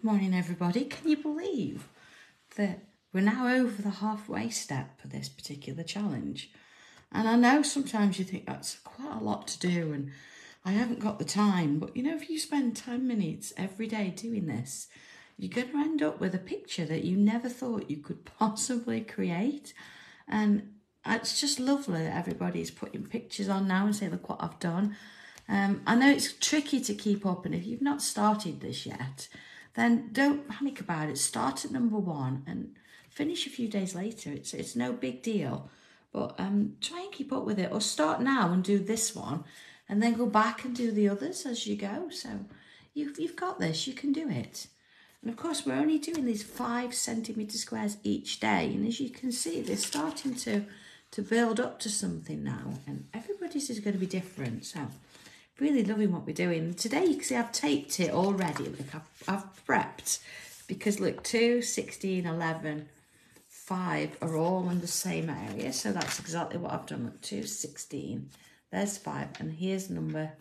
Morning everybody. Can you believe that we're now over the halfway step for this particular challenge? And I know sometimes you think that's quite a lot to do and I haven't got the time, but you know, if you spend 10 minutes every day doing this, you're going to end up with a picture that you never thought you could possibly create. And it's just lovely that everybody's putting pictures on now and say, look what I've done. I know it's tricky to keep up, and if you've not started this yet, then don't panic about it. Start at number 1 and finish a few days later. It's no big deal, but try and keep up with it, or start now and do this one and then go back and do the others as you go. So you've got this, you can do it. And of course, we're only doing these 5 centimetre squares each day, and as you can see, they're starting to build up to something now, and everybody's is going to be different. So really loving what we're doing. Today you can see I've taped it already. Look, I've prepped, because look, 2, 16, 11, 5 are all in the same area. So that's exactly what I've done. Look, 2, 16, there's 5, and here's number,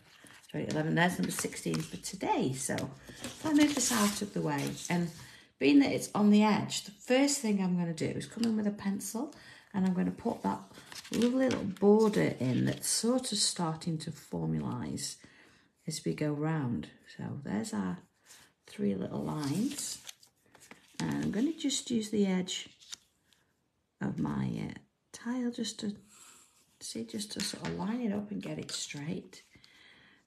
sorry, 11, there's number 16 for today. So if I move this out of the way, and being that it's on the edge, the first thing I'm going to do is come in with a pencil, and I'm going to put that lovely little border in that's sort of starting to formalize as we go round. So there's our 3 little lines, and I'm going to just use the edge of my tile just to sort of line it up and get it straight.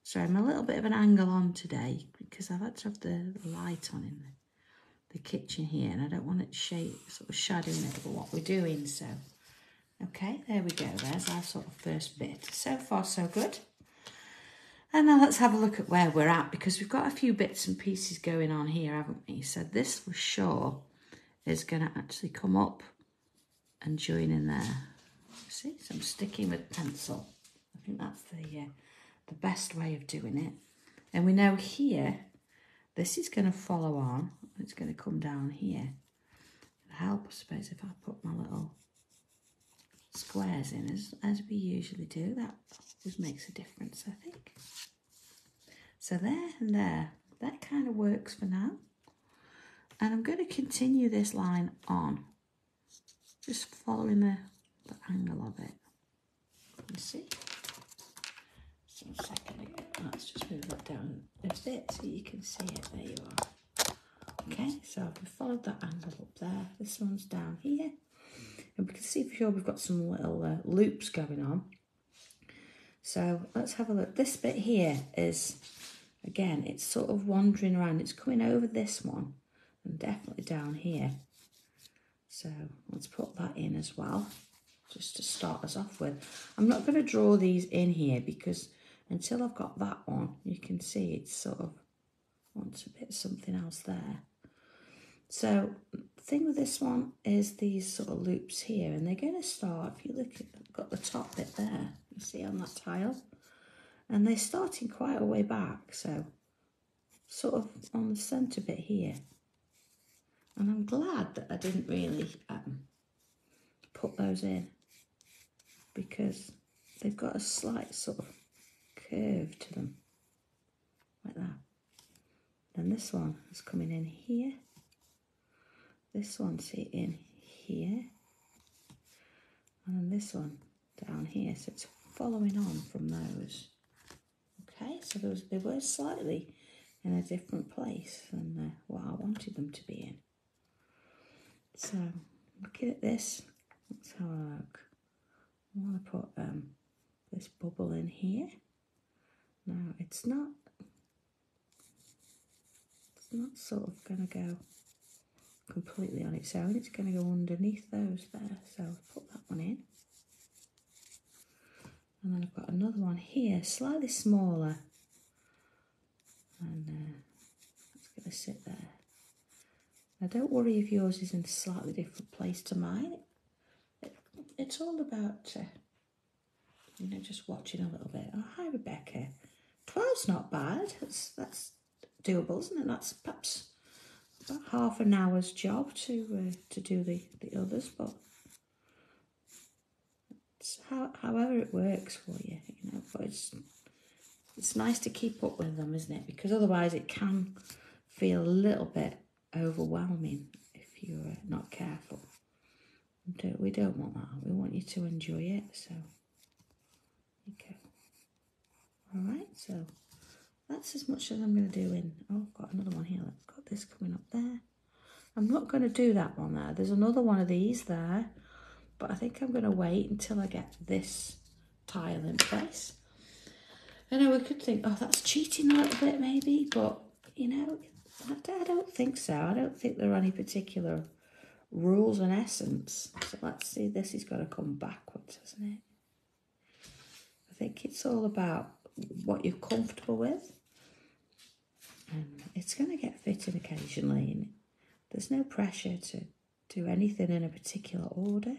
So I'm a little bit of an angle on today because I've had to have the light on in the kitchen here, and I don't want it sort of shadowing it for what we're doing. So okay, there we go. There's our sort of first bit. So far, so good. And now let's have a look at where we're at, because we've got a few bits and pieces going on here, haven't we? So this for sure is going to actually come up and join in there. See, so I'm sticking with pencil. I think that's the best way of doing it. And we know here, this is going to follow on. It's going to come down here. It'll help, I suppose, if I put my little squares in as we usually do. That always makes a difference, I think. So there and there, that kind of works for now. And I'm going to continue this line on, just following the angle of it. You see? So a second again. Let's just move that down a bit so you can see it. There you are. Okay, so I've followed that angle up there. This one's down here. And we can see for sure we've got some little loops going on. So let's have a look. This bit here is, again, it's sort of wandering around. It's coming over this one and definitely down here. So let's put that in as well, just to start us off with. I'm not going to draw these in here because until I've got that one, you can see it's sort of wants a bit of something else there. So the thing with this one is these sort of loops here, and they're going to start, if you look at, I've got the top bit there, you see on that tile, and they're starting quite a way back, so sort of on the centre bit here. And I'm glad that I didn't really put those in, because they've got a slight sort of curve to them, like that. Then this one is coming in here. This one's in here, and then this one down here. So it's following on from those. Okay, so they were slightly in a different place than what I wanted them to be in. So looking at this, let's have a look. I want to put this bubble in here. Now it's not sort of going to go completely on its own. It's going to go underneath those there. So I'll put that one in. And then I've got another one here, slightly smaller. And it's going to sit there. Now don't worry if yours is in a slightly different place to mine. It's all about, you know, just watching a little bit. Oh, hi Rebecca. 12's not bad. That's doable, isn't it? That's perhaps about half an hour's job to do the others, but it's however it works for you, you know. But it's nice to keep up with them, isn't it? Because otherwise it can feel a little bit overwhelming if you're not careful. We don't want that. We want you to enjoy it. So, okay. All right. So that's as much as I'm going to do in. Oh, I've got another one here. I've got this coming up there. I'm not going to do that one there. There's another one of these there, but I think I'm going to wait until I get this tile in place. I know we could think, oh, that's cheating a little bit maybe, but, you know, I don't think so. I don't think there are any particular rules in essence. So let's see, this has got to come backwards, hasn't it? I think it's all about what you're comfortable with. And it's going to get fitted occasionally. And there's no pressure to do anything in a particular order.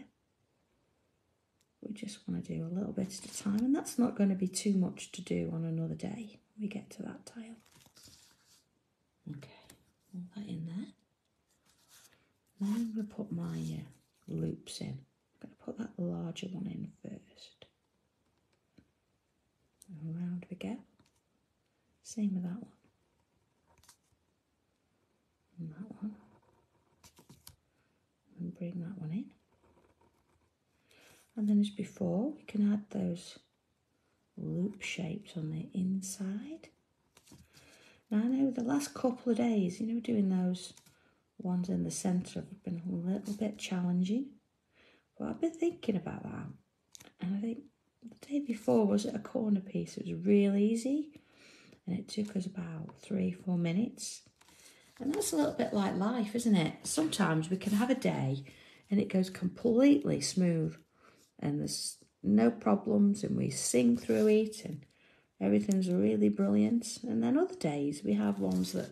We just want to do a little bit at a time. And that's not going to be too much to do on another day when we get to that tile. Okay, all that in there. Now I'm going to put my loops in. I'm going to put that larger one in first. And around we go. Same with that one. And that one. And bring that one in. And then as before, we can add those loop shapes on the inside. Now I know the last couple of days, you know, doing those ones in the centre have been a little bit challenging. But I've been thinking about that. And I think the day before was at a corner piece. It was real easy. And it took us about 3-4 minutes. And that's a little bit like life, isn't it? Sometimes we can have a day and it goes completely smooth. And there's no problems and we sing through it and everything's really brilliant. And then other days we have ones that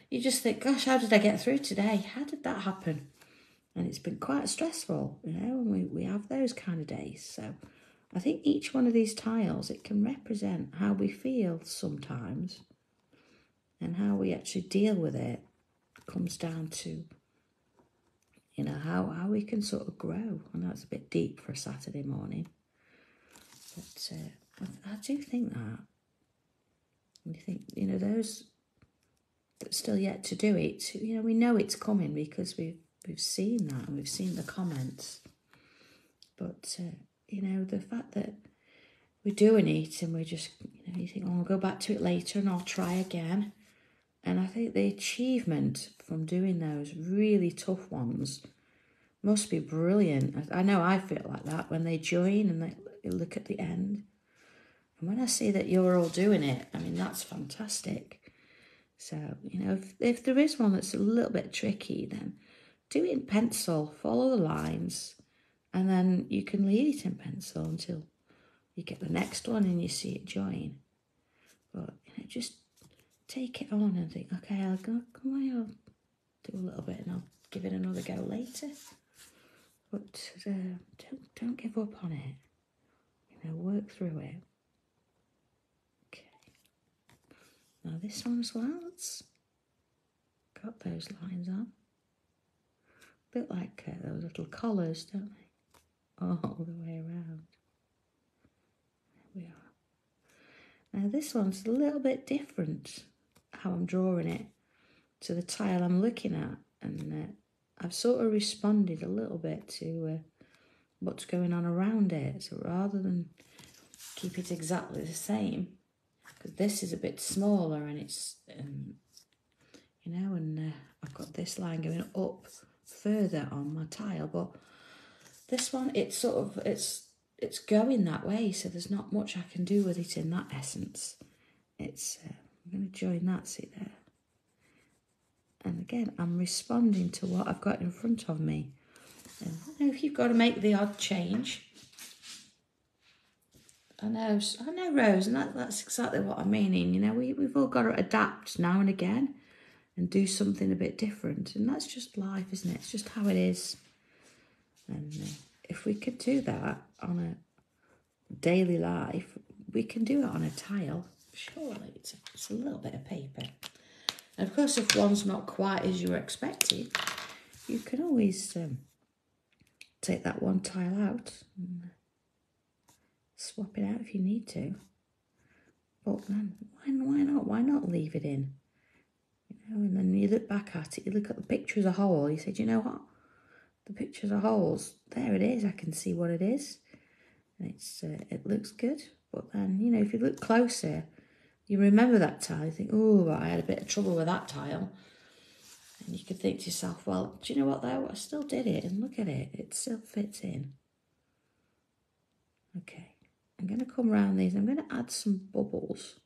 you just think, gosh, how did I get through today? How did that happen? And it's been quite stressful, you know, and we have those kind of days. So I think each one of these tiles, it can represent how we feel sometimes and how we actually deal with it. It comes down to, you know, how we can sort of grow. I know it's a bit deep for a Saturday morning, but I do think that. And you think, you know, those that still yet to do it, you know, we know it's coming because we've seen that and we've seen the comments. But, you know, the fact that we're doing it and we're just, you know, you think, oh, I'll go back to it later and I'll try again. And I think the achievement from doing those really tough ones must be brilliant. I know I feel like that when they join and they look at the end. And when I see that you're all doing it, I mean, that's fantastic. So, you know, if there is one that's a little bit tricky, then do it in pencil, follow the lines, and then you can leave it in pencil until you get the next one and you see it join. But, you know, just take it on and think, okay, I'll do a little bit and I'll give it another go later. But don't give up on it. You know, work through it. Okay. Now this one as well, it's got those lines on. A bit like those little collars, don't they? All the way around. There we are. Now this one's a little bit different, how I'm drawing it, to the tile I'm looking at. And I've sort of responded a little bit to what's going on around it. So rather than keep it exactly the same, because this is a bit smaller and it's, you know, and I've got this line going up further on my tile. But this one, it's sort of, it's going that way. So there's not much I can do with it in that essence. It's, I'm going to join that, see there. And again, I'm responding to what I've got in front of me. And I know if you've got to make the odd change. I know, Rose, and that's exactly what I'm meaning. You know, we've all got to adapt now and again and do something a bit different. And that's just life, isn't it? It's just how it is. And if we could do that on a daily life, we can do it on a tile. Surely it's a little bit of paper. And of course, if one's not quite as you were expecting, you can always take that one tile out and swap it out if you need to. But then, why not? Why not leave it in? You And then you look back at it, you look at the picture as a whole, you say, do you know what? The picture as a whole, there it is, I can see what it is. And it looks good. But then, you know, if you look closer, you remember that tile, you think, oh, I had a bit of trouble with that tile. And you could think to yourself, well, do you know what though? I still did it, and look at it, it still fits in. Okay, I'm going to come around these, I'm going to add some bubbles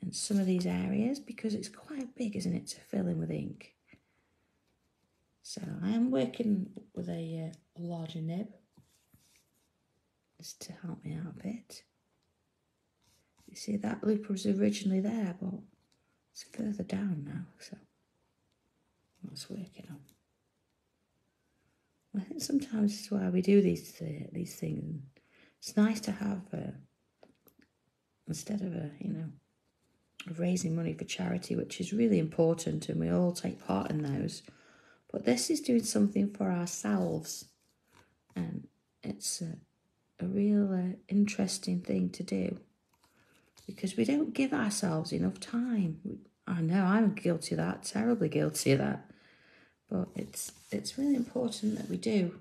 in some of these areas because it's quite big, isn't it, to fill in with ink. So I am working with a larger nib just to help me out a bit. You see that loop was originally there, but it's further down now, so that's working on. I think sometimes it's why we do these things. It's nice to have, instead of raising money for charity, which is really important, and we all take part in those. But this is doing something for ourselves, and it's a real interesting thing to do because we don't give ourselves enough time. I know I'm guilty of that, terribly guilty of that. But it's really important that we do,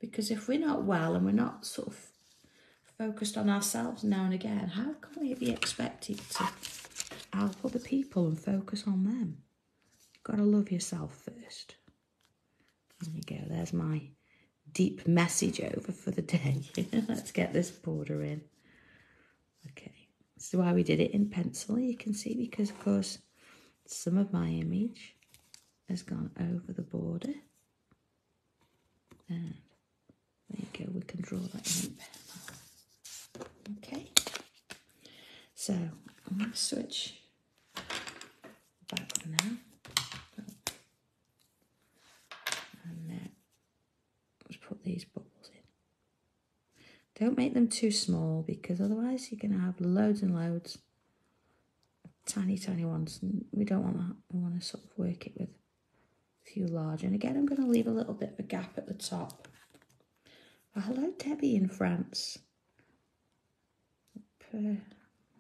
because if we're not well and we're not sort of focused on ourselves now and again, how can we be expected to help other people and focus on them? You've got to love yourself first. There you go, there's my deep message over for the day. Let's get this border in. Okay, this is why we did it in pencil, you can see, because of course some of my image has gone over the border. And there you go, we can draw that in pen. Okay, so I'm going to switch back for now. And let's put these bubbles in. Don't make them too small because otherwise you're going to have loads and loads of tiny, tiny ones. And we don't want that. We want to sort of work it with a few large. And again, I'm going to leave a little bit of a gap at the top. Well, hello, Debbie in France.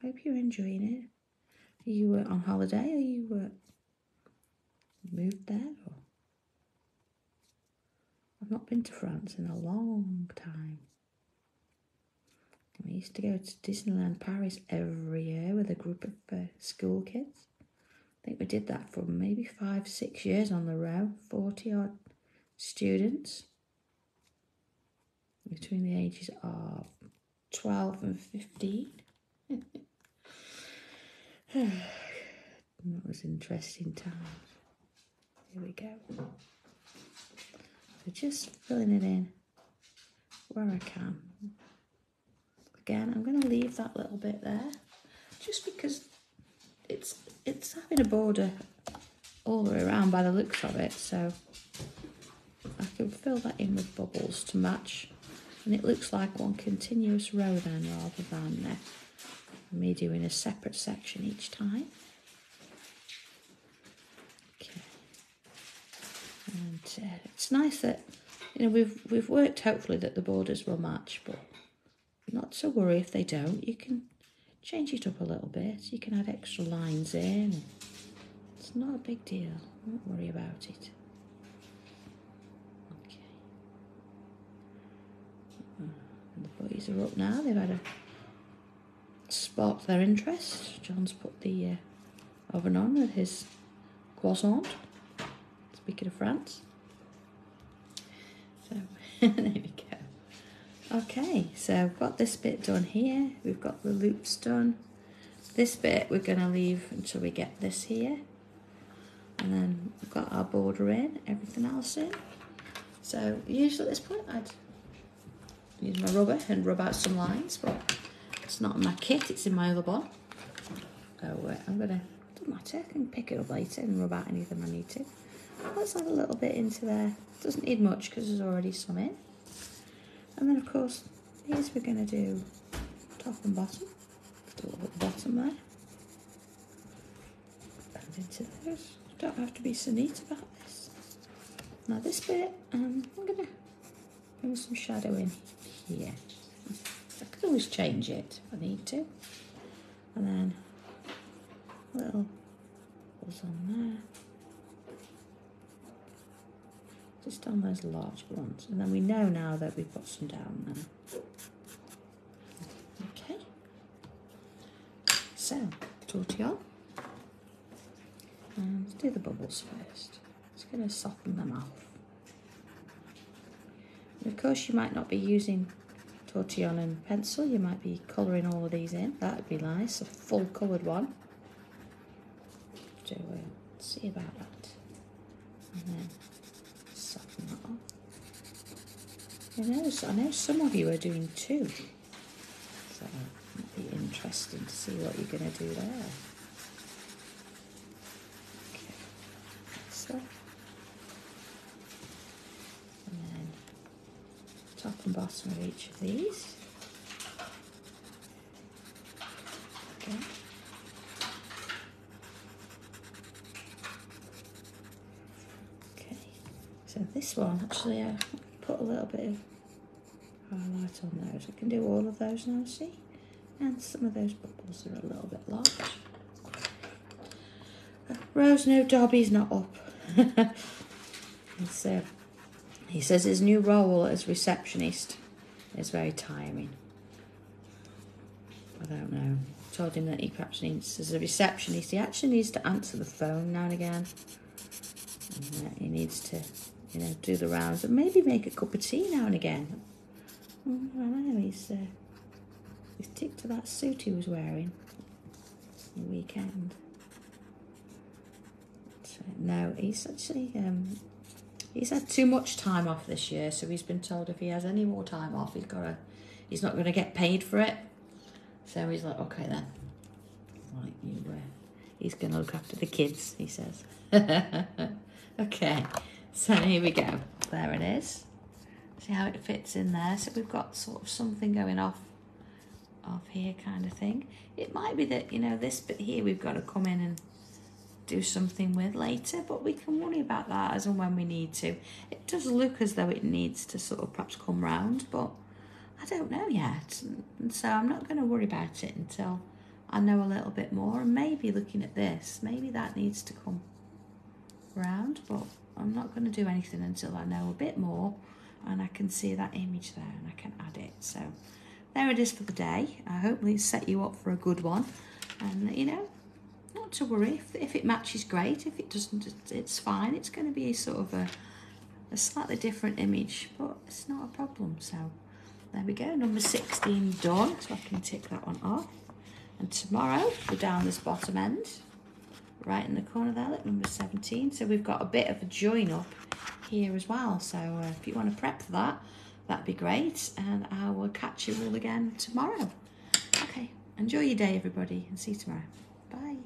Hope you're enjoying it. Are you on holiday, or you moved there? Or? I've not been to France in a long time. We used to go to Disneyland Paris every year with a group of school kids. I think we did that for maybe 5-6 years on the row, 40 odd students between the ages of 12 and 15. That was interesting times. Here we go. So just filling it in where I can. Again, I'm going to leave that little bit there, just because it's having a border all the way around by the looks of it, so I can fill that in with bubbles to match, and it looks like one continuous row then, rather than me doing a separate section each time. Okay, and it's nice that we've worked hopefully that the borders will match, but not to worry if they don't. You can change it up a little bit. You can add extra lines in. It's not a big deal. Don't worry about it. Okay. And the boys are up now. They've had a sparked their interest. John's put the oven on with his croissant. Speaking of France. So, there we go. Okay, so I've got this bit done here. We've got the loops done. This bit we're going to leave until we get this here. And then we've got our border in, everything else in. So usually at this point I'd use my rubber and rub out some lines, but it's not in my kit, it's in my other one. So I'm going to, doesn't matter, I can pick it up later and rub out anything I need to. Let's add a little bit into there. Doesn't need much because there's already some in. And then of course, these we're going to do top and bottom. Do a little bottom there. And into those. Don't have to be so neat about this. Now this bit, I'm going to bring some shadow in here. I could always change it if I need to. And then a little bubbles on there. Just on those large ones. And then we know now that we've got some down there. Okay. So, tortillon. And let's do the bubbles first. Just going to soften them off. And of course you might not be using tortillon and pencil, you might be colouring all of these in. That would be nice, a full coloured one. So we'll see about that. And then soften that off. I know some of you are doing two. So it might be interesting to see what you're going to do there. Okay. So. And then top and bottom of each of these. Okay. Okay. So this one, actually, I put a little bit of highlight on those. I can do all of those now, see? And some of those bubbles are a little bit large. Rose, no, Dobby's not up. So he says his new role as receptionist is very tiring. I don't know. I told him that he perhaps needs, as a receptionist, he actually needs to answer the phone now and again. And he needs to, you know, do the rounds and maybe make a cup of tea now and again. I don't know, he's ticked to that suit he was wearing the weekend. So, no, he's actually, he's had too much time off this year, so he's been told if he has any more time off, he's not going to get paid for it. So he's like, okay then. Right, he's going to look after the kids, he says. Okay, so here we go. There it is. See how it fits in there. So we've got sort of something going off here kind of thing. It might be that, you know, this bit here we've got to come in and do something with later, but we can worry about that as and when we need to. It does look as though it needs to sort of perhaps come round, but I don't know yet. And so I'm not going to worry about it until I know a little bit more. And maybe looking at this, maybe that needs to come round, but I'm not going to do anything until I know a bit more and I can see that image there and I can add it. So there it is for the day. I hope it's set you up for a good one. And, you know, not to worry. If it matches, great. If it doesn't, it's fine. It's going to be sort of a slightly different image, but it's not a problem. So there we go. Number 16 done. So I can tick that one off. And tomorrow, go down this bottom end, right in the corner there, look, number 17. So we've got a bit of a join up here as well. So if you want to prep for that, that'd be great. And I will catch you all again tomorrow. Okay, enjoy your day, everybody, and see you tomorrow. Bye.